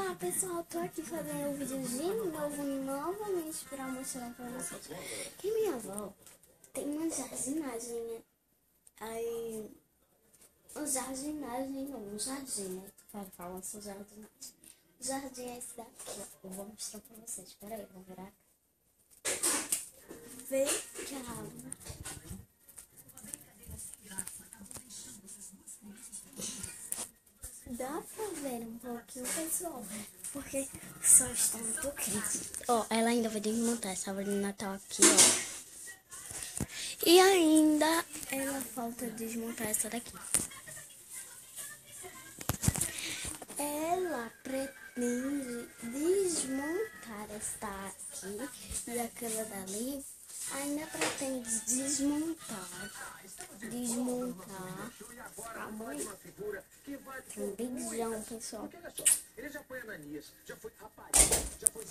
Olá pessoal, tô aqui fazendo um vídeo de novo, novamente pra mostrar pra vocês que minha avó tem uma jardinagem, né? Aí, um jardim, né? Fala assim, jardinagem. O jardim é esse daqui, ó. Eu vou mostrar pra vocês, peraí, vou virar. Vem cá. Dá pra ver um pouquinho, pessoal, porque o sol está muito quente. Ó, ela ainda vai desmontar essa árvore de Natal aqui, ó. E ainda ela falta desmontar essa daqui. Ela pretende desmontar esta aqui e aquela dali. Ainda pretende desmontar amanhã. Um beijão, pessoal. Ele já foi Ananias, já foi Rapariga, já foi